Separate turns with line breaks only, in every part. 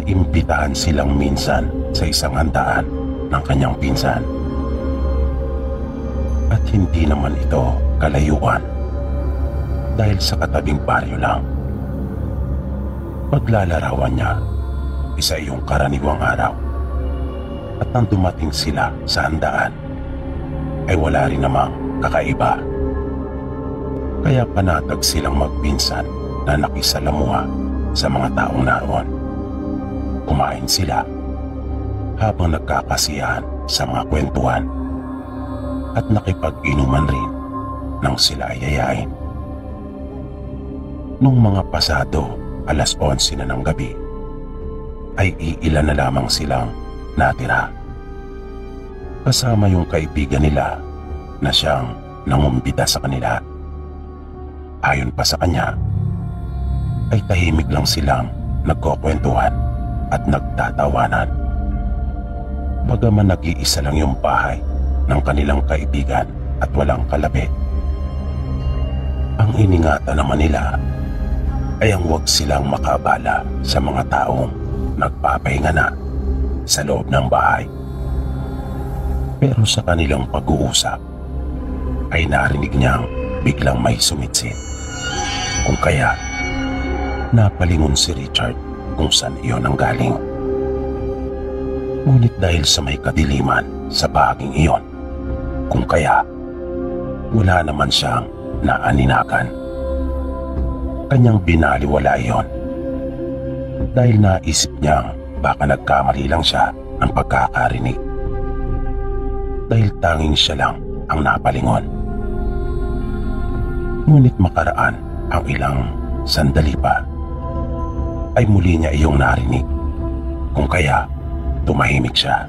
naimbitahan silang minsan sa isang handaan ng kanyang pinsan. At hindi naman ito kalayuan dahil sa katabing baryo lang. Paglalarawan niya, isa iyong karaniwang araw. At nang dumating sila sa handaan, ay wala rin namang kakaiba. Kaya panatag silang magpinsan na nakisalamuha sa mga taong naroon. Kumain sila habang nagkakasiyahan sa mga kwentuhan at nakipag-inuman rin nang sila ay yayain. Nung mga pasado 11:00 na ng gabi, ay iilan na lamang silang natira. Kasama yung kaibigan nila na siyang nangumbida sa kanila. Ayon pa sa kanya, ay tahimik lang silang nagkukwentuhan at nagtatawanan. Bagaman nag-iisa lang yung bahay ng kanilang kaibigan at walang kalabi. Ang iningatan naman nila ay ang huwag silang makabala sa mga taong nagpapahinga na sa loob ng bahay. Pero sa kanilang pag-uusap ay narinig niyang biglang may sumitsid. Kung kaya, napalingon si Richard kung saan iyon ang galing. Ngunit dahil sa may kadiliman sa bahaging iyon, kung kaya, wala naman siyang naaninagan. Kanyang binaliwala iyon dahil naisip niyang baka nagkamali lang siya ng pagkakarinig. Dahil tanging siya lang ang napalingon. Ngunit makaraan ang ilang sandali pa, ay muli niya iyong narinig. Kung kaya, tumahimik siya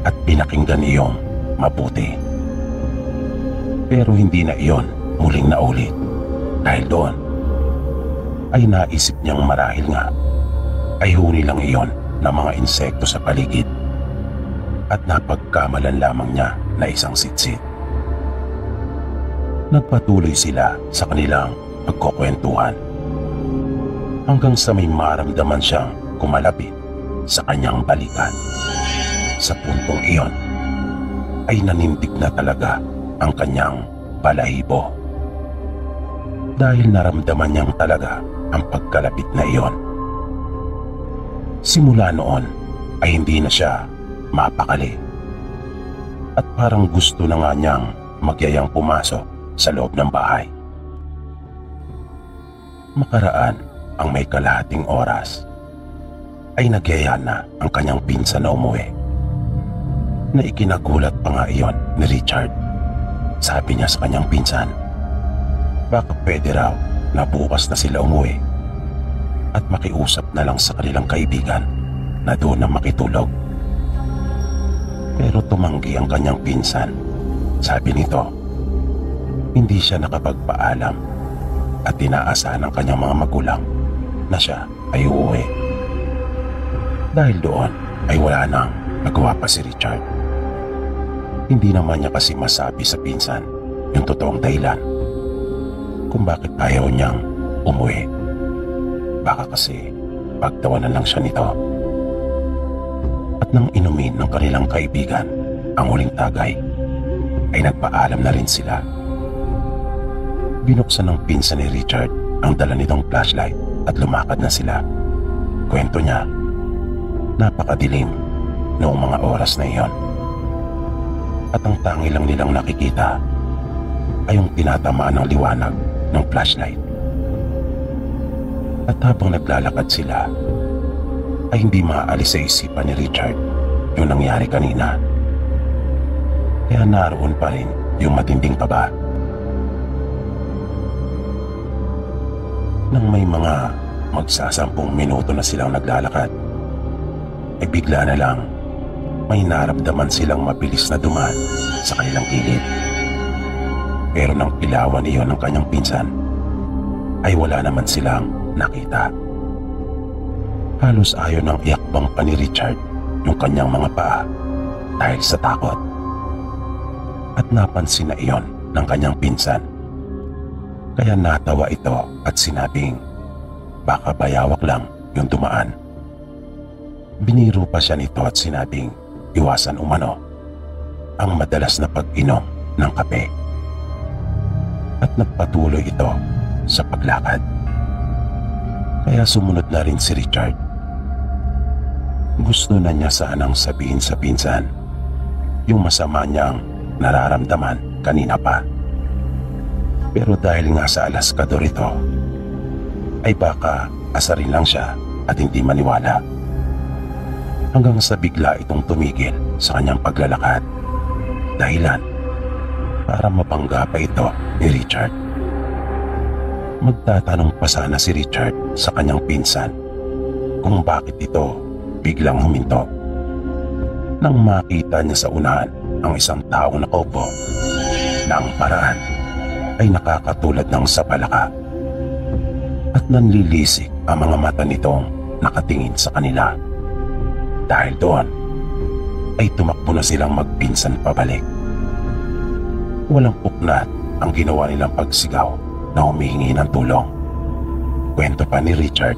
at pinakinggan iyong mabuti. Pero hindi na iyon muling naulit dahil doon ay naisip niyang marahil nga ay huni lang iyon ng mga insekto sa paligid at napagkamalan lamang niya na isang sitsit. Nagpatuloy sila sa kanilang pagkukwentuhan hanggang sa may maramdaman siyang kumalapit sa kanyang balikan. Sa puntong iyon ay nanindig na talaga ang kanyang balahibo dahil naramdaman niyang talaga ang pagkalapit na iyon. Simula noon ay hindi na siya mapakali at parang gusto na nga niyang magyayang pumasok sa loob ng bahay. Makaraan ang may kalahating oras ay nagyaya na ang kanyang pinsan na umuwi. Na ikinagulat pa nga iyon ni Richard. Sabi niya sa kanyang pinsan, baka pwede raw na bukas na sila umuwi at makiusap na lang sa kanilang kaibigan na doon na makitulog. Pero tumanggi ang kanyang pinsan. Sabi nito, hindi siya nakapagpaalam at inaasahan ng kanyang mga magulang na siya ay uuwi. Dahil doon ay wala nang nagawa pa si Richard. Hindi naman niya kasi masabi sa pinsan yung totoong dahilan kung bakit ayaw niyang umuwi. Baka kasi pagtawanan lang siya nito. At nang inumin ng kanilang kaibigan ang huling tagay, ay nagpaalam na rin sila. Binuksan ng pinsan ni Richard ang dala nitong flashlight at lumakad na sila. Kwento niya, napakadilim noong mga oras na iyon. At ang tangi lang nilang nakikita ay yung tinatamaan ng liwanag ng flashlight. At habang naglalakad sila, ay hindi maaalis sa isipan ni Richard yung nangyari kanina. Kaya naroon pa rin yung matinding kaba. Nang may mga magsasampung minuto na silang naglalakad, ay bigla na lang may naramdaman silang mabilis na dumaan sa kanilang gilid. Pero nang pilawan iyon ng kanyang pinsan, ay wala naman silang nakita. Halos ayaw ng iakbang pa ni Richard yung kanyang mga paa dahil sa takot. At napansin na iyon ng kanyang pinsan. Kaya natawa ito at sinabing baka bayawak lang yung dumaan Biniro pa siya nito at sinabing iwasan umano ang madalas na pag-inom ng kape. At nagpatuloy ito sa paglakad. Kaya sumunod na rin si Richard. Gusto na niya sanang sabihin sa pinsan yung masama niyang nararamdaman kanina pa. Pero dahil nga sa alaskador ito, ay baka asarin lang siya at hindi maniwala. Hanggang sa bigla itong tumigil sa kanyang paglalakad. Dahilan para mabangga pa ito ni Richard. Magtatanong pa sana si Richard sa kanyang pinsan kung bakit ito biglang huminto. Nang makita niya sa unahan ang isang taong nakaupo na ang paraan ay nakakatulad ng sapalaka at nanlilisik ang mga mata nitong nakatingin sa kanila. Dahil doon ay tumakbo na silang magpinsan pabalik. Walang puknat ang ginawa nilang pagsigaw na humihingi ng tulong. Kwento pa ni Richard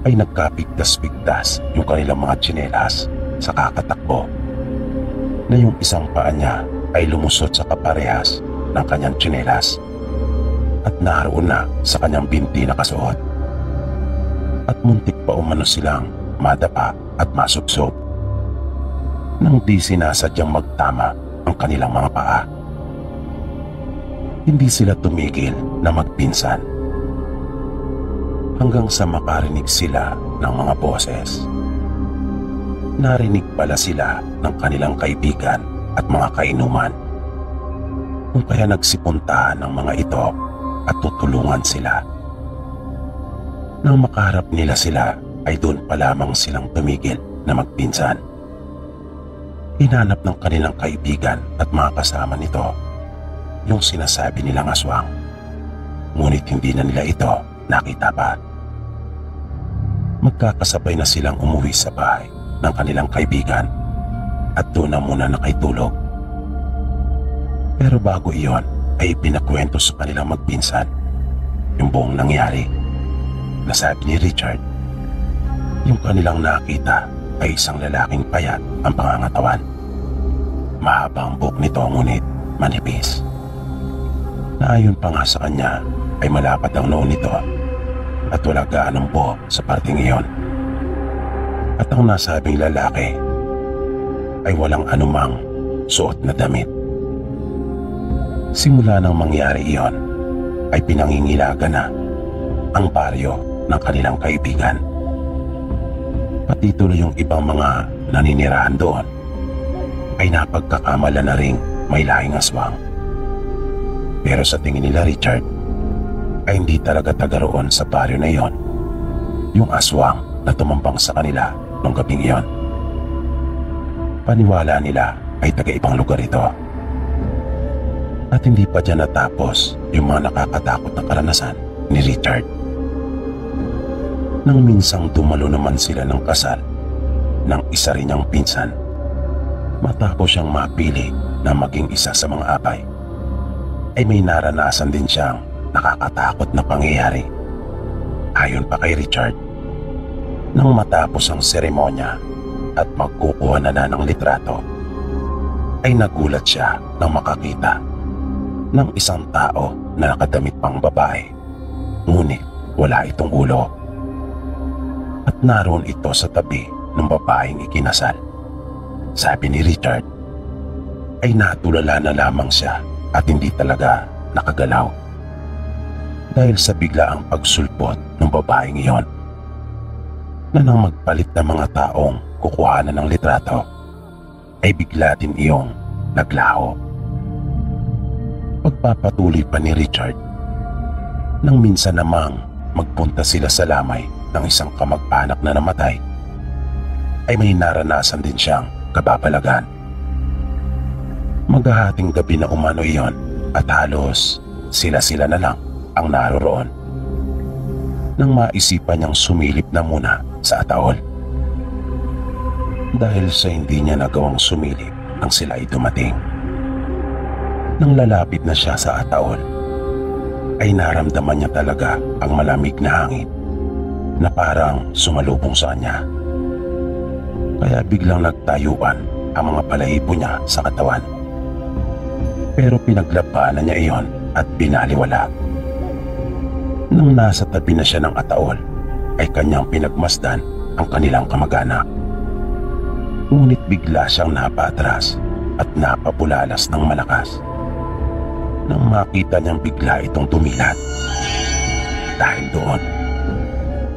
ay nagkapigtas-pigtas yung kanilang mga tsinelas sa kakatakbo na yung isang paa niya ay lumusot sa kaparehas ng kanyang tsinelas at naroon na sa kanyang binti na kasuot. At muntik pa umano silang madapa at masubsob nang di sinasadyang magtama ang kanilang mga paa. Hindi sila tumigil na magpinsan hanggang sa makarinig sila ng mga boses. Narinig pala sila ng kanilang kaibigan at mga kainuman, kung kaya nagsipuntahan ng mga ito at tutulungan sila. Nang makaharap nila sila ay doon pa lamang silang tumigil na magpinsan. Hinanap ng kanilang kaibigan at mga kasama nito yung sinasabi nilang aswang, ngunit hindi na nila ito nakita pa. Magkakasabay na silang umuwi sa bahay ng kanilang kaibigan at doon na muna nakitulog. Pero bago iyon ay pinakwento sa kanilang magpinsan yung buong nangyari. Nasabi ni Richard, yung kanilang nakita ay isang lalaking payat ang pangangatawan. Mahaba ang buhok nito ngunit manipis. Naayon pa nga sa kanya ay malapad ang noo nito at wala gaanong buhok sa parting iyon. At ang nasabing lalaki ay walang anumang suot na damit. Simula nang mangyari iyon ay pinangingilagan na ang baryo ng kanilang kaibigan. Pati tuloy yung ibang mga naninirahan doon ay napagkakamala na ring may lahing aswang. Pero sa tingin nila Richard ay hindi talaga taga roon sa baryo na iyon yung aswang na tumambang sa kanila nung gabing iyon. Paniwala nila ay taga ibang lugar ito. At hindi pa dyan natapos yung mga nakakatakot na karanasan ni Richard. Nang minsang dumalo naman sila ng kasal ng isa rin niyang pinsan, matapos siyang mapili na maging isa sa mga abay, ay may naranasan din siyang nakakatakot na pangyayari. Ayon pa kay Richard, nang matapos ang seremonya at magkukuha na ng litrato, ay nagulat siya nang makakita ng isang tao na nakadamit pang babae, ngunit wala itong ulo. At naroon ito sa tabi ng babaeng ikinasal. Sabi ni Richard, ay natulala na lamang siya at hindi talaga nakagalaw dahil sa biglaang pagsulpot ng babaeng iyon, na nang magpalit ng mga taong kukuhanan ng litrato ay bigla din iyong naglaho. Pagpapatuloy pa ni Richard, nang minsan namang magpunta sila sa lamay ng isang kamag-anak na namatay, ay may naranasan din siyang kababalagan. Maghahating gabi na umano iyon at halos sila-sila na lang ang naroroon, nang maisipan niyang sumilip na muna sa ataol. Dahil sa hindi niya nagawang sumilip nang sila ay dumating, nang lalapit na siya sa ataol, ay naramdaman niya talaga ang malamig na hangin na parang sumalubong sa kanya. Kaya biglang nagtayuan ang mga balahibo niya sa katawan. Pero pinaglabanan niya iyon at binaliwala. Nang nasa tabi na siya ng ataol, ay kanyang pinagmasdan ang kanilang kamag-anak. Ngunit bigla siyang napatras at napabulalas ng malakas. Nang makita niyang bigla itong tumilat. Dahil doon,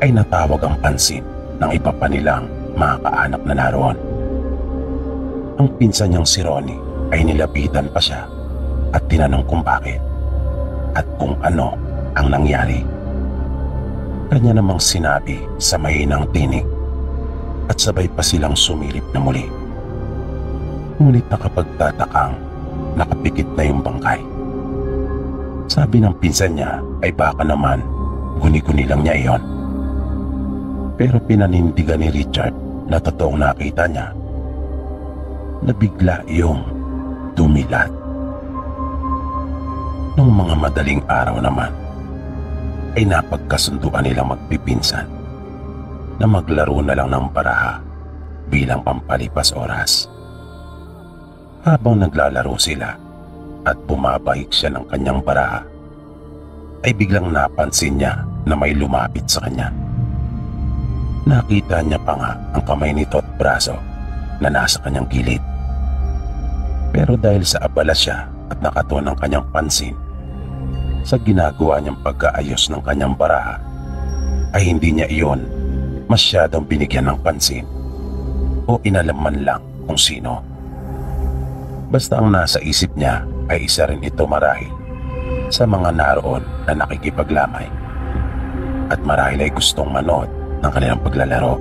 ay natawag ang pansin ng iba pa nilang mga kaanak na naroon. Ang pinsan niyang si Ronnie ay nilapitan pa siya at tinanong kung bakit at kung ano ang nangyari. Kanya namang sinabi sa mahinang tinig at sabay pa silang sumilip na muli. Ngunit nakapagtatakang nakapikit na yung bangkay. Sabi ng pinsan niya ay baka naman guni-guni lang niya iyon. Pero pinanindigan ni Richard na totoong nakita niya na bigla iyong dumilat. Nung mga madaling araw naman ay napagkasunduan nilang magpipinsan na maglaro na lang ng baraha bilang pampalipas oras. Habang naglalaro sila at bumabahik siya ng kanyang baraha, ay biglang napansin niya na may lumapit sa kanya. Nakita niya pa nga ang kamay nito at braso na nasa kanyang gilid. Pero dahil sa abala siya at nakatuon ang kanyang pansin sa ginagawa niyang pagkaayos ng kanyang baraha, ay hindi niya iyon masyadong binigyan ng pansin o inalam man lang kung sino. Basta ang nasa isip niya ay isa rin ito marahil sa mga naroon na nakikipaglamay at marahil ay gustong manood ng kanilang paglalaro.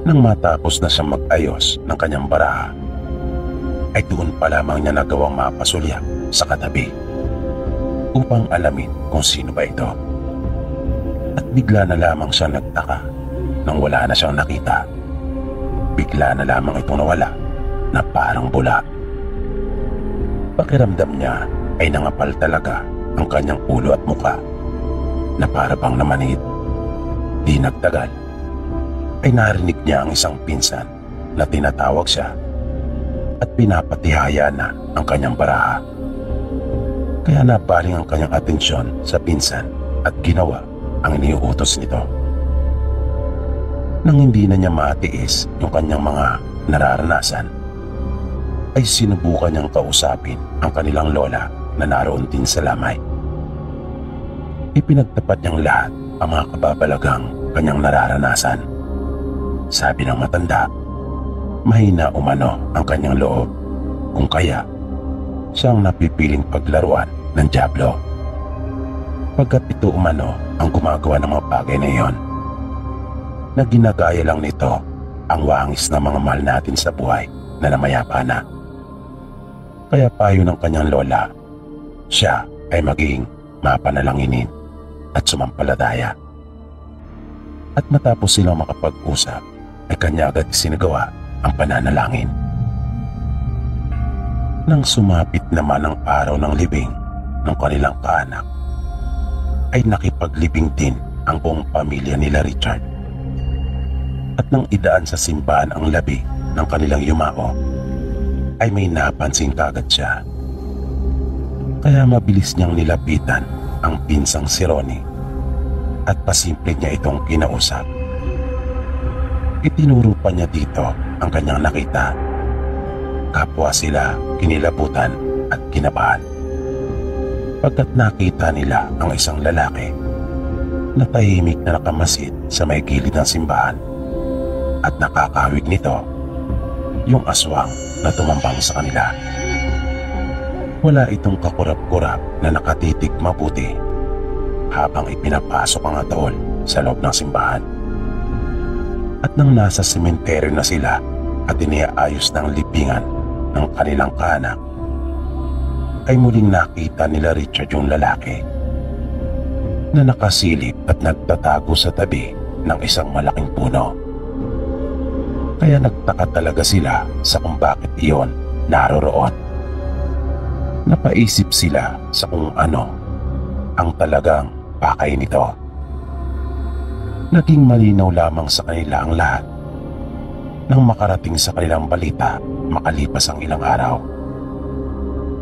Nang matapos na siyang mag-ayos ng kanyang baraha, ay doon pa lamang niya nagawang mapasulyap sa katabi upang alamin kung sino ba ito. At bigla na lamang siya nagtaka nang wala na siyang nakita. Bigla na lamang itong nawala na parang bula. Pakiramdam niya ay nangapal talaga ang kanyang ulo at muka na para bang namanhid. Di nagtagal ay narinig niya ang isang pinsan na tinatawag siya at pinapatihaya na ang kanyang baraha. Kaya nabaling ang kanyang atensyon sa pinsan at ginawa ang iniuutos nito. Nang hindi na niya matiis yung kanyang mga nararanasan, ay sinubukan niyang kausapin ang kanilang lola na naroon din sa lamay. Ipinagtapat niyang lahat ang mga kababalagang kanyang nararanasan. Sabi ng matanda, mahina umano ang kanyang loob, kung kaya siyang napipiling paglaruan ng dyablo. Pagkat ito umano ang gumagawa ng mga bagay na iyon, na ginagaya lang nito ang wangis ng mga mahal natin sa buhay na namayapa na. Kaya payo ng kanyang lola, siya ay maging mapanalanginin at sumampalataya. At matapos silang makapag-usap, ay kanya agad isinagawa ang pananalangin. Nang sumapit naman ang araw ng libing ng kanilang kaanak, ay nakipaglibing din ang buong pamilya nila Richard. At nang idaan sa simbahan ang labi ng kanilang yumao, ay may napansin kagad siya. Kaya mabilis niyang nilapitan ang pinsang si Ronnie at pasimple niya itong kinausap. Itinuro pa niya dito ang kanyang nakita. Kapwa sila kinilabutan at kinabahan pagkat nakita nila ang isang lalaki na tahimik na nakamasid sa may gilid ng simbahan at nakakahawig nito yung aswang na tumambang sa kanila. Wala itong kakurap-kurap na nakatitig mabuti habang ipinapasok ang ataol sa loob ng simbahan. At nang nasa sementeryo na sila at iniaayos ng libingan ng kanilang kaanak, ay muling nakita nila Richard yung lalaki na nakasilip at nagtatago sa tabi ng isang malaking puno. Kaya nagtaka talaga sila sa kung bakit iyon naroroon. Napaisip sila sa kung ano ang talagang pakay nito. Naging malinaw lamang sa kanila ang lahat nang makarating sa kanilang balita makalipas ang ilang araw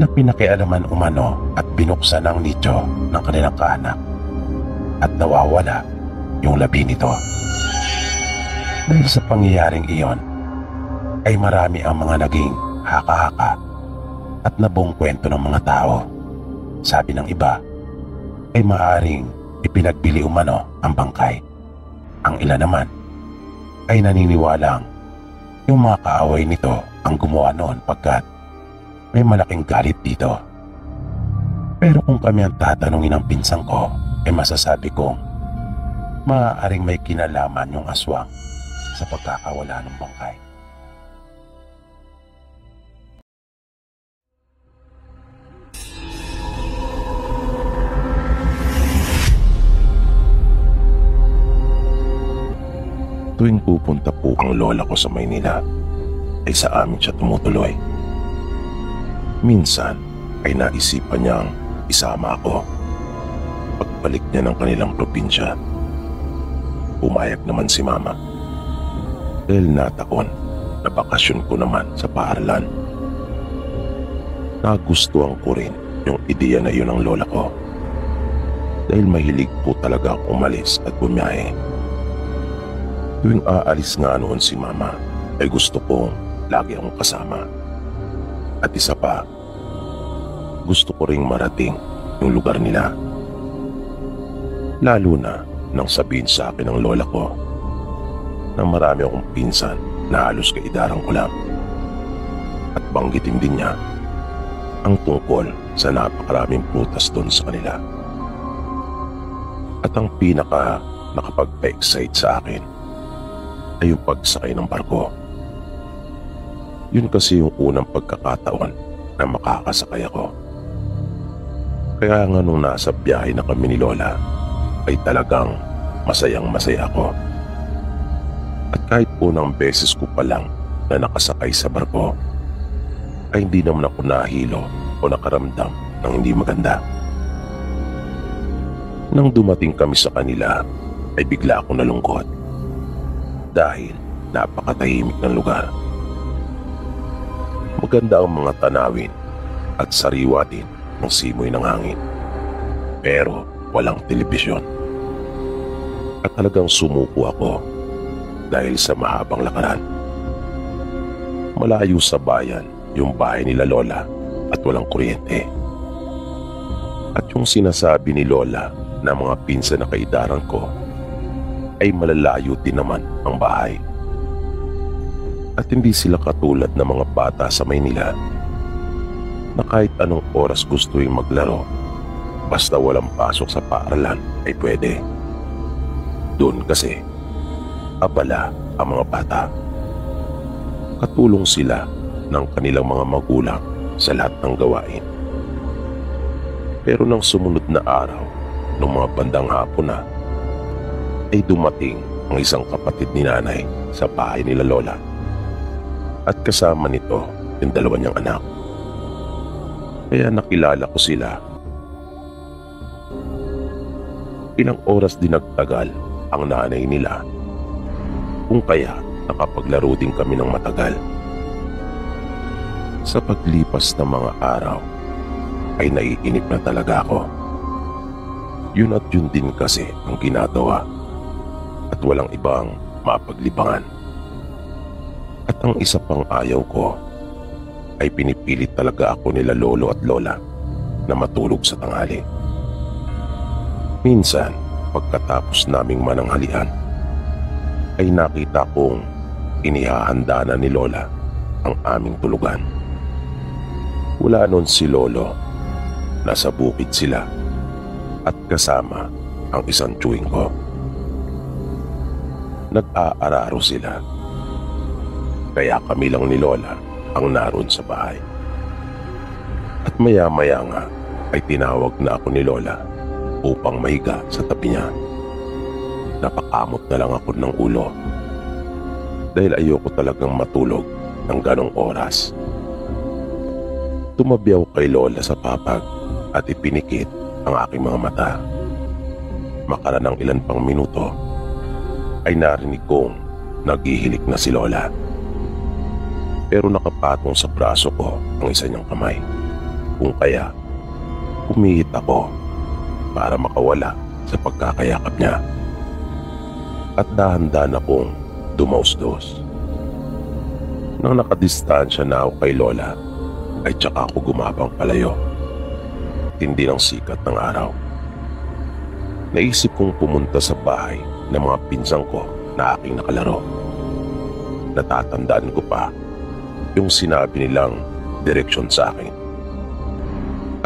na pinakialaman umano at binuksan ang nicho ng kanilang kaanak at nawawala yung labi nito. Dahil sa pangyayaring iyon ay marami ang mga naging haka-haka at nabuong kwento ng mga tao. Sabi ng iba ay maaaring ipinagbili umano ang bangkay. Ang ilan naman ay naniniwalang yung mga kaaway nito ang gumawa noon pagkat may malaking galit dito. Pero kung kami ang tatanungin ng pinsang ko, ay masasabi kong maaaring may kinalaman yung aswang sa pagkakawala ng bangkay. Tuwing pupunta po ang lola ko sa Maynila, ay sa amin siya tumutuloy. Minsan ay naisipan niyang isama ako pagbalik niya ng kanilang probinsya. Pumayag naman si mama dahil natakon na bakasyon ko naman sa paaralan. Nagustuhan ko rin yung ideya na yun ng lola ko dahil mahilig po talaga akong umalis at bumiyahe. Tuwing aalis nga noon si mama ay gusto kong lagi akong kasama. At isa pa, gusto ko ring marating yung lugar nila. Lalo na nang sabihin sa akin ng lola ko na marami akong pinsan na halos kaidarang ko lang. At banggitin din niya ang tungkol sa napakaraming prutas doon sa kanila. At ang pinaka nakapagpa-excite sa akin ay yung pagsakay ng barko. Yun kasi yung unang pagkakataon na makakasakay ako. Kaya nga nung nasa biyahe na kami ni lola, ay talagang masayang-masaya ako. At kahit unang beses ko pa lang na nakasakay sa barko, ay hindi naman ako nahilo o nakaramdam ng hindi maganda. Nang dumating kami sa kanila, ay bigla akong nalungkot dahil napakatahimik ng lugar. Maganda ang mga tanawin at sariwa din ng simoy ng hangin. Pero walang telebisyon. At talagang sumuko ako dahil sa mahabang lakaran. Malayo sa bayan yung bahay nila lola at walang kuryente. At yung sinasabi ni lola na mga pinsan na kaidaran ko ay malalayo din naman ang bahay. At hindi sila katulad ng mga bata sa Maynila na kahit anong oras gusto yung maglaro, basta walang pasok sa paaralan ay pwede. Doon kasi, abala ang mga bata. Katulong sila ng kanilang mga magulang sa lahat ng gawain. Pero nang sumunod na araw, nung mga bandang hapon na, ay dumating ang isang kapatid ni nanay sa bahay nila lola. At kasama nito yung dalawa niyang anak. Kaya nakilala ko sila. Ilang oras din nagtagal ang nanay nila, kung kaya nakapaglaro din kami ng matagal. Sa paglipas ng mga araw ay naiinip na talaga ako. Yun at yun din kasi ang ginagawa at walang ibang mapaglibangan. At ang isa pang ayaw ko ay pinipilit talaga ako nila lolo at lola na matulog sa tanghali. Minsan, pagkatapos naming mananghalian, ay nakita kong inihahanda na ni lola ang aming tulugan. Wala nun si lolo, nasa bukid sila at kasama ang isang tiyuhin ko. Nag-aararo sila. Kaya kami lang ni lola ang naroon sa bahay. At maya-maya nga ay tinawag na ako ni lola upang mahiga sa tabi niya. Napakamot na lang ako ng ulo dahil ayoko talagang matulog ng ganong oras. Tumabi ako kay lola sa papag at ipinikit ang aking mga mata. Makara ng ilan pang minuto ay narinig kong naghihilik na si lola. pero nakapatong sa braso ko ang isa niyang kamay. Kung kaya, umihit ako para makawala sa pagkakayakap niya. At dahan-dahan akong dumausdos. Nang nakadistansya na ako kay Lola, ay tsaka ako gumapang palayo. Tindi ng sikat ng araw. Naisip kong pumunta sa bahay ng mga pinsang ko na aking nakalaro. Natatandaan ko pa yung sinabi nilang direksyon sa akin.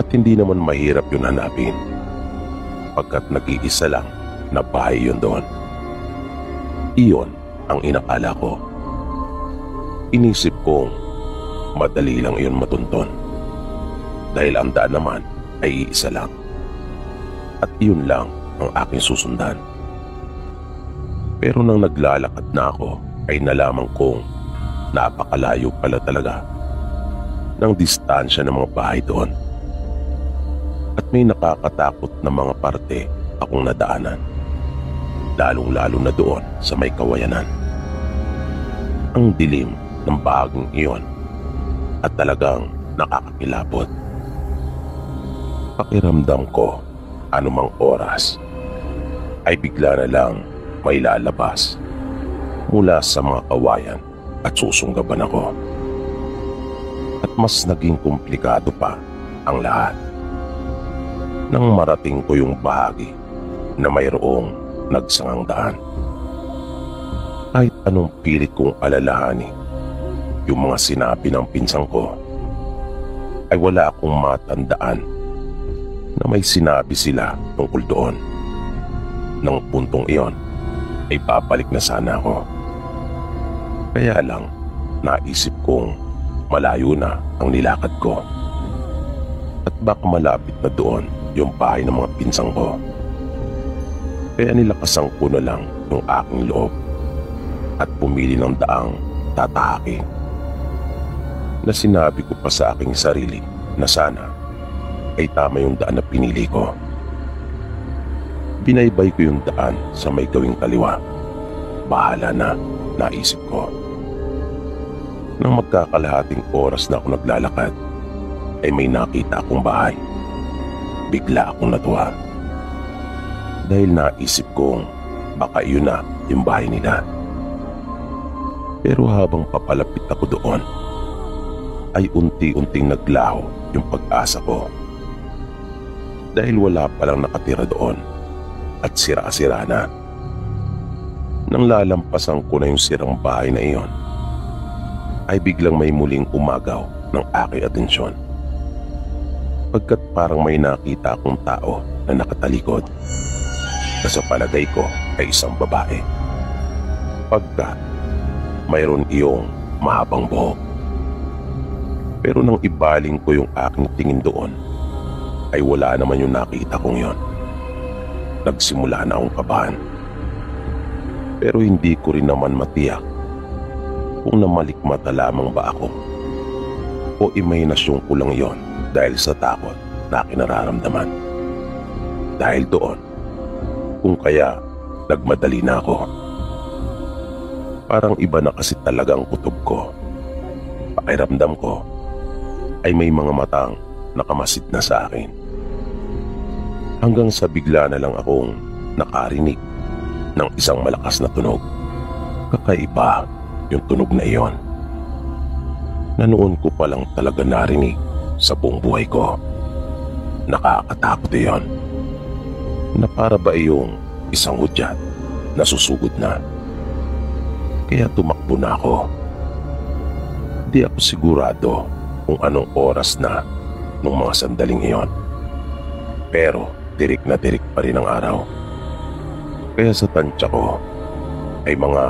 At hindi naman mahirap yun hanapin, pagkat nag-iisa lang na bahay yun doon. Iyon ang inakala ko. Inisip kong madali lang iyon matunton, dahil ang daan naman ay iisa lang. At iyon lang ang aking susundan. Pero nang naglalakad na ako, ay nalaman kong napakalayo pala talaga ng distansya ng mga bahay doon. At may nakakatakot na mga parte akong nadaanan, lalong-lalo na doon sa may kawayanan. Ang dilim ng bahaging iyon at talagang nakakakilabot. Pakiramdam ko, anumang oras ay bigla na lang may lalabas mula sa mga kawayan at susunggaban ako. At mas naging komplikado pa ang lahat nang marating ko yung bahagi na mayroong nagsangang daan. Kahit anong pilit kong alalahanin yung mga sinabi ng pinsang ko, ay wala akong matandaan na may sinabi sila tungkol doon. Nang puntong iyon ay babalik na sana ako. Kaya lang naisip kong malayo na ang nilakad ko, at baka malapit na doon yung bahay ng mga pinsang ko. Kaya nilakasan ko na lang yung aking loob at pumili ng daang tatahakin, na sinabi ko pa sa aking sarili na sana ay tama yung daan na pinili ko. Binaybay ko yung daan sa may gawing kaliwa. Bahala na, naisip ko. Nang magkakalahating oras na ako naglalakad, ay may nakita akong bahay. Bigla akong natuwa, dahil naisip kong baka yun na yung bahay nila. Pero habang papalapit ako doon, ay unti-unting naglaho yung pag-asa ko, dahil wala palang nakatira doon at sira-sira na. Nang lalampasan ko na yung sirang bahay na iyon, ay biglang may muling umagaw ng aking atensyon, pagkat parang may nakita akong tao na nakatalikod, na sa palagay ko ay isang babae, pagkat mayroon iyong mahabang buhok. Pero nang ibaling ko yung aking tingin doon, ay wala naman yung nakita kong yon. Nagsimula na akong kabahan. Pero hindi ko rin naman matiyak kung namalikmata lamang ba ako o imahinasyon ko lang yon dahil sa takot na kinararamdaman. Dahil doon, kung kaya nagmadali na ako. Parang iba na kasi talagang kutob ko. Pakiramdam ko ay may mga matang nakamasid na sa akin. Hanggang sa bigla na lang akong nakarinig ng isang malakas na tunog. Kakaiba yung tunog na iyon, na noon ko palang talaga narinig sa buong buhay ko. Nakakatakot iyon, na para ba iyong isang hudyat na susugod na. Kaya tumakbo na ako. Di ako sigurado kung anong oras na nung mga sandaling iyon, pero tirik na tirik pa rin ang araw. Kaya sa tansya ko ay mga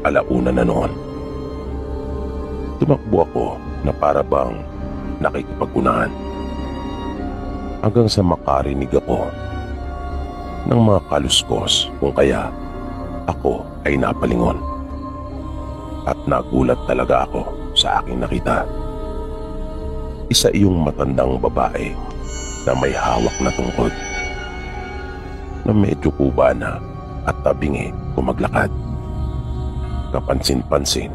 alauna na noon. Tumakbo ako na para bang nakikipag-unahan, hanggang sa makarinig ako ng mga kaluskos, kung kaya ako ay napalingon. At nagulat talaga ako sa aking nakita. Isa iyong matandang babae na may hawak na tungkod, na medyo kuba na at tabingi kung maglakad. Kapansin-pansin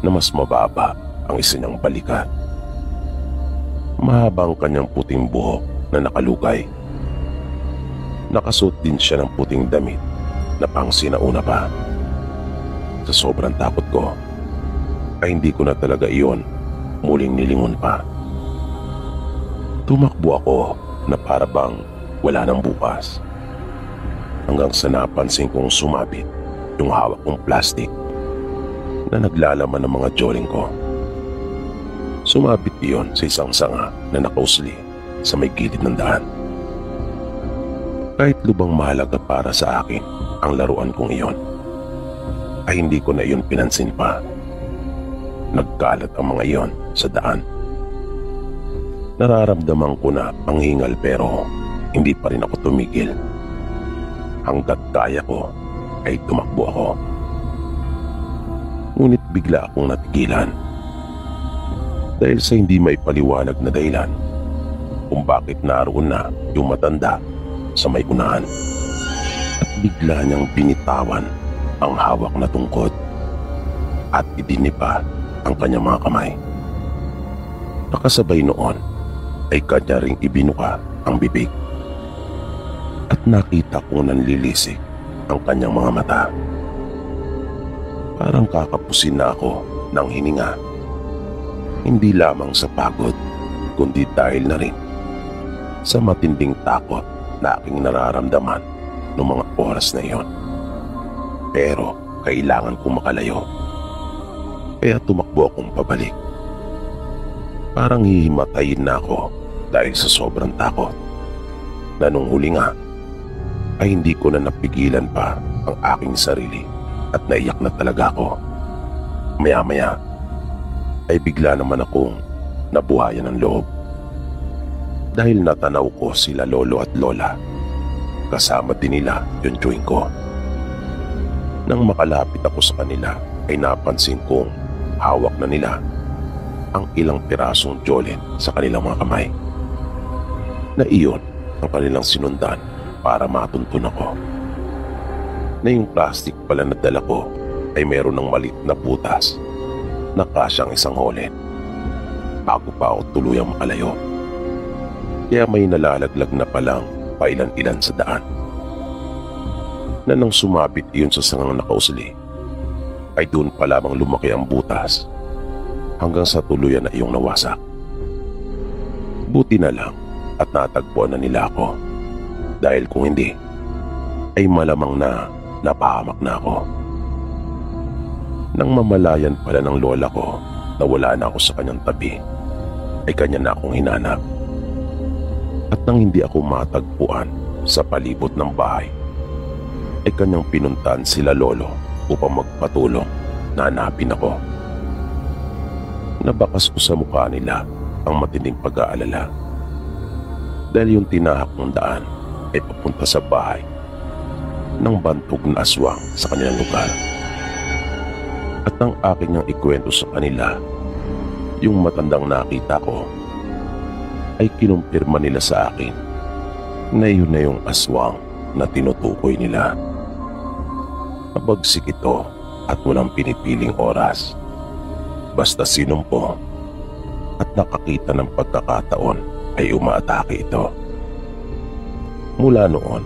na mas mababa ang isa niyang balikat. Mahaba ang kanyang puting buhok na nakalugay. Nakasuot din siya ng puting damit na pang sinauna pa. Sa sobrang takot ko, ay hindi ko na talaga iyon muling nilingon pa. Tumakbo ako na para bang wala nang bukas. Hanggang sa napansin kong sumabit yung hawak kong plastic na naglalaman ng mga joling ko. Sumabit iyon sa isang sanga na nakausli sa may gilid ng daan. Kahit lubang mahalaga para sa akin ang laruan kong iyon, ay hindi ko na iyon pinansin pa. Nagkalat ang mga iyon sa daan. Nararamdaman ko na ang hingal pero hindi pa rin ako tumigil. Hanggat kaya ko ay tumakbo ako. Ngunit bigla akong natigilan dahil sa hindi may paliwanag na dahilan kung bakit naroon na yung matanda sa may unahan. At bigla niyang binitawan ang hawak na tungkod at idinipa ang kanyang mga kamay. Nakasabay noon ay kanya ring ibinuka ang bibig at nakita kong nanlilisik ang kanyang mga mata. Parang kakapusin na ako ng hininga, hindi lamang sa pagod kundi dahil na rin sa matinding takot na aking nararamdaman noong mga oras na iyon. Pero kailangan kong makalayo, kaya tumakbo akong pabalik. Parang hihimatayin na ako dahil sa sobrang takot, na nung huli nga ay hindi ko na napigilan pa ang aking sarili at naiyak na talaga ako. Maya-maya ay bigla naman akong nabuhayan ng loob dahil natanaw ko sila lolo at lola, kasama din nila yung chewing ko. Nang makalapit ako sa kanila ay napansin kong hawak na nila ang ilang pirasong jolen sa kanilang mga kamay, na iyon ang kanilang sinundan para matuntun ako. Na yung plastic pala na dala ko ay meron ng maliit na butas na kasyang isang holen bago pa ako tuluyang makalayo. Kaya may nalalaglag na palang pailan-ilan sa daan, na nang sumabit iyon sa sangang nakausli ay doon pa lamang lumaki ang butas hanggang sa tuluyan na iyong nawasak. Buti na lang at natagpuan na nila ako, dahil kung hindi ay malamang na napahamak na ako. Nang mamalayan pala ng lola ko na wala na ako sa kanyang tabi, ay kanya na akong hinanap. At nang hindi ako matagpuan sa palibot ng bahay, ay kanyang pinuntahan sila lolo upang magpatulong na hanapin ako. Nabakas ko sa mukha nila ang matinding pag-aalala dahil yung tinahak ng daan ay papunta sa bahay ng bantog na aswang sa kanilang lugar. At nang aking niyang ikwento sa kanila yung matandang nakita ko, ay kinumpirma nila sa akin na yun na yung aswang na tinutukoy nila. Mabagsik ito at walang pinipiling oras. Basta sinumpo at nakakita ng pagkakataon ay umaatake ito. Mula noon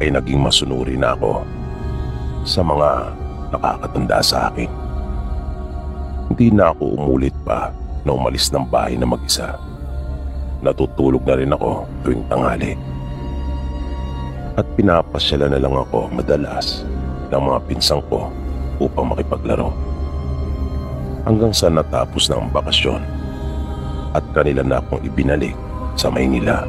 ay naging masunuri na ako sa mga nakakatanda sa akin. Hindi na ako umulit pa na umalis ng bahay na mag-isa. Natutulog na rin ako tuwing tanghali. At pinapasyalan na lang ako madalas ng mga pinsang ko upang makipaglaro. Hanggang sa natapos na ang bakasyon at kanila na akong ibinalik sa Maynila.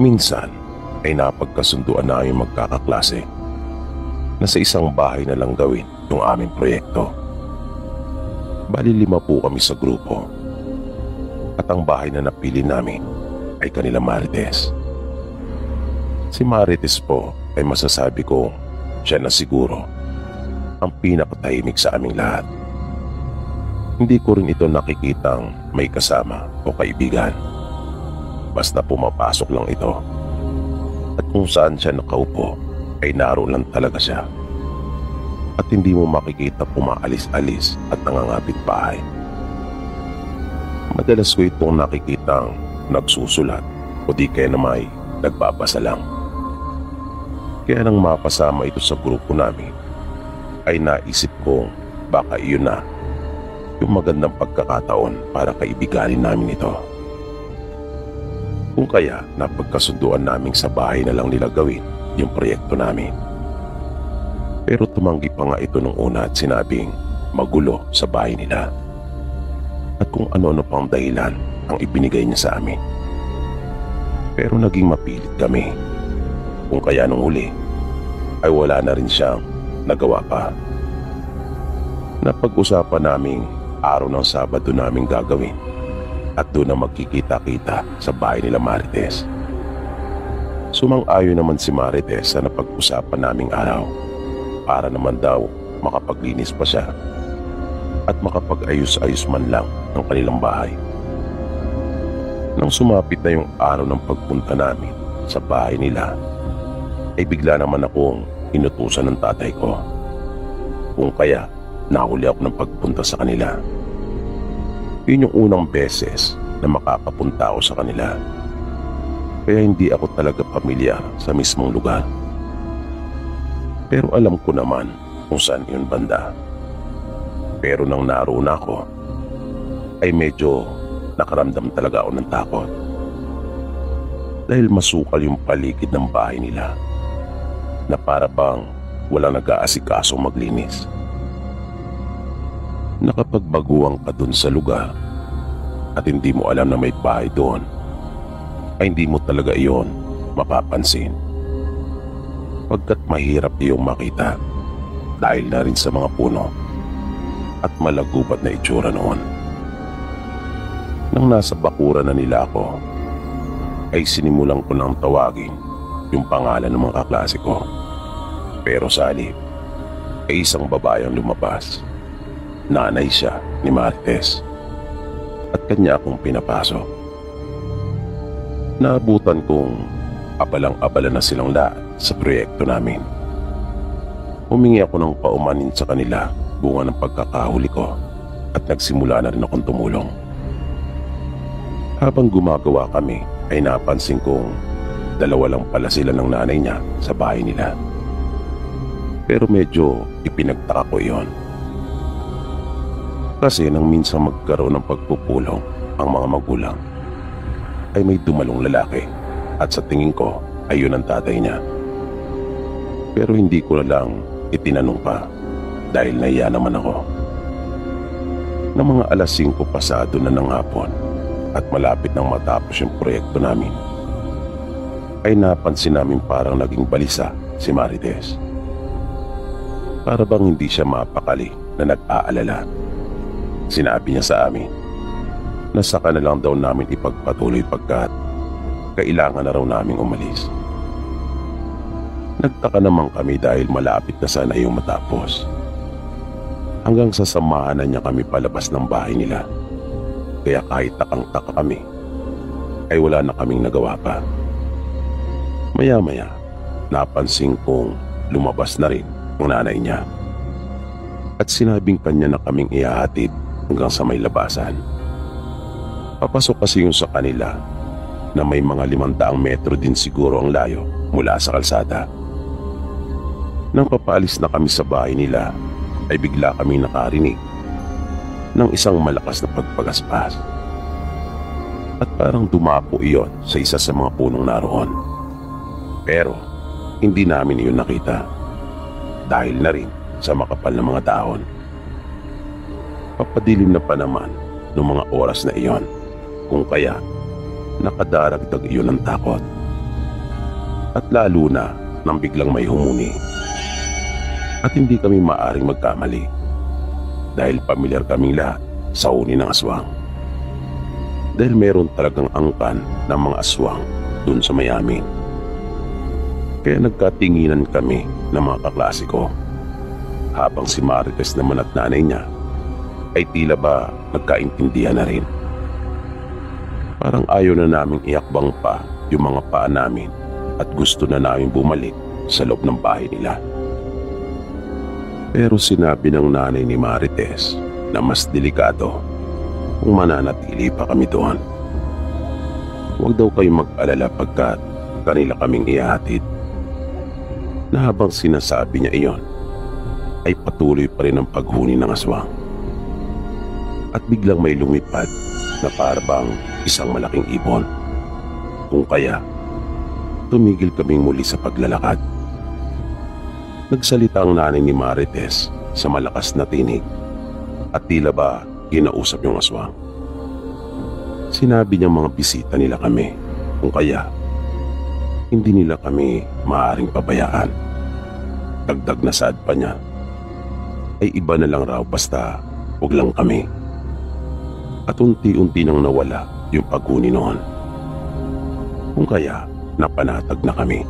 Minsan ay napagkasunduan na yung magkakaklase na sa isang bahay na lang gawin yung aming proyekto. Bali 5 po kami sa grupo at ang bahay na napili namin ay kanila Marites. Si Marites po ay masasabi kong siya na siguro ang pinakatahimik sa aming lahat. Hindi ko rin ito nakikitang may kasama o kaibigan. Basta pumapasok lang ito. At kung saan siya nakaupo ay naroon lang talaga siya. At hindi mo makikita pumaalis-alis at nangangapit bahay. Madalas ko itong nakikitang nagsusulat o di kaya na may nagbabasa lang. Kaya nang mapasama ito sa grupo namin ay naisip kong baka iyon na yung magandang pagkakataon para kaibiganin namin ito. Kung kaya napagkasunduan naming sa bahay na lang nila gawin yung proyekto namin. Pero tumanggi pa nga ito nung una at sinabing magulo sa bahay nila. At kung ano-ano pang dahilan ang ibinigay niya sa amin. Pero naging mapilit kami. Kung kaya nung uli ay wala na rin siyang nagawa pa. Napag-usapan naming araw ng Sabado naming gagawin at doon na magkikita-kita sa bahay nila Marites. Sumang-ayon naman si Marites sa napag-usapan naming araw para naman daw makapaglinis pa siya at makapag-ayos-ayos man lang ng kanilang bahay. Nang sumapit na yung araw ng pagpunta namin sa bahay nila, ay bigla naman akong inutusan ng tatay ko. Kung kaya, nahuli ako ng pagpunta sa kanila. Yun yung unang beses na makakapunta ako sa kanila. Kaya hindi ako talaga pamilyar sa mismong lugar. Pero alam ko naman kung saan yun banda. Pero nang naroon ako, ay medyo nakaramdam talaga ako ng takot. Dahil masukal yung paligid ng bahay nila na para bang walang nag-aasikasong maglinis. Nakapagbaguhan ka dun sa lugar at hindi mo alam na may bahay doon, ay hindi mo talaga iyon mapapansin. Pagkat mahirap iyong makita dahil na rin sa mga puno at malagubat na itsura noon. Nang nasa bakuran na nila ako, ay sinimulan ko nang tawagin yung pangalan ng mga kaklase ko. Pero sa halip ay isang babae ang lumabas. Nanay siya ni Marites at kanya akong pinapasok. Naabutan kong abalang-abala na silang lahat sa proyekto namin. Humingi ako ng paumanin sa kanila bunga ng pagkakahuli ko at nagsimula na rin akong tumulong. Habang gumagawa kami ay napansin kong dalawa lang pala sila ng nanay niya sa bahay nila. Pero medyo ipinagtaka ko iyon. Kasi nang minsan magkaroon ng pagpupulong ang mga magulang, ay may dumalong lalaki at sa tingin ko ay yun ang tatay niya. Pero hindi ko na lang itinanong pa dahil nahiya naman ako. Nang mga alas 5 pasado na ng hapon at malapit nang matapos yung proyekto namin, ay napansin namin parang naging balisa si Marites. Para bang hindi siya mapakali na nag-aalala. Sinabi niya sa amin na saka na lang daw namin ipagpatuloy pagkat kailangan na raw naming umalis. Nagtaka naman kami dahil malapit na sana yung matapos. Hanggang sa samahan na niya kami palabas ng bahay nila. Kaya kahit takang-taka kami, ay wala na kaming nagawa pa. Maya-maya, napansin kong lumabas na rin ang nanay niya. At sinabing kanya na kaming ihahatid hanggang sa may labasan. Papasok kasi yung sa kanila na may mga 500 metro din siguro ang layo mula sa kalsada. Nang papaalis na kami sa bahay nila, ay bigla kami nakarinig ng isang malakas na pagpagaspas. At parang dumapo iyon sa isa sa mga punong naroon. Pero hindi namin iyon nakita dahil na rin sa makapal na mga dahon. Papadilim na pa naman noong mga oras na iyon, kung kaya nakadaragdag iyon ng takot. At lalo na nang biglang may humuni. At hindi kami maaring magkamali dahil pamilyar kaming lahat sa uni ng aswang. Dahil meron talagang angkan ng mga aswang dun sa may amin. Kaya nagkatinginan kami ng mga kaklase ko, habang si Marites naman at nanay niya ay tila ba nagkaintindihan na rin. Parang ayaw na naming iakbang pa yung mga paa namin at gusto na namin bumalik sa loob ng bahay nila. Pero sinabi ng nanay ni Marites na mas delikado kung mananatili pa kami doon. Huwag daw kayong mag-alala pagkat kanila kaming ihahatid. Na habang sinasabi niya iyon, ay patuloy pa rin ang paghuni ng aswang. At biglang may lumipad na parang isang malaking ibon. Kung kaya, tumigil kaming muli sa paglalakad. Nagsalita ang nanay ni Marites sa malakas na tinig at tila ba kinausap yung aswang. Sinabi niyang mga bisita nila kami, kung kaya hindi nila kami maaaring pabayaan. Dagdag na saad pa niya, ay iba na lang raw basta huwag lang kami. At unti-unti nang nawala yung paghuni noon. Kung kaya napanatag na kami.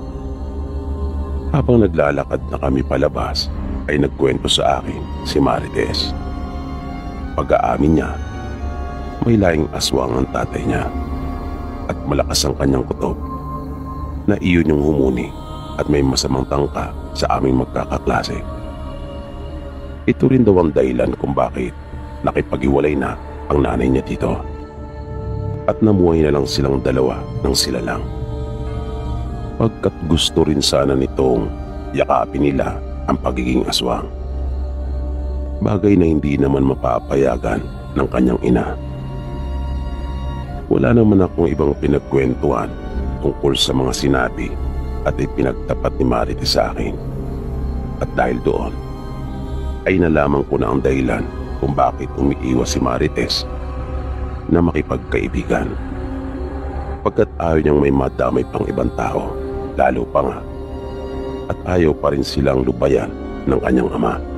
Habang naglalakad na kami palabas ay nagkwento sa akin si Marites. Pag-aamin niya, may laing aswang ang tatay niya at malakas ang kanyang kutob na iyon yung humuni at may masamang tangka sa aming magkakaklase. Ito rin daw ang dahilan kung bakit nakipag-iwalay na ang nanay niya dito at namuhay na lang silang dalawa ng sila lang. Pagkat gusto rin sana nitong yakapin nila ang pagiging aswang. Bagay na hindi naman mapapayagan ng kanyang ina. Wala naman akong ibang pinagkwentuhan tungkol sa mga sinabi at ipinagtapat ni Marites sa akin. At dahil doon, ay nalaman ko na ang dahilan kung bakit umiiwas si Marites na makipagkaibigan. Pagkat ayaw niyang may madamay pang ibang tao, lalo pa nga, at ayaw pa rin silang lubayan ng kanyang ama.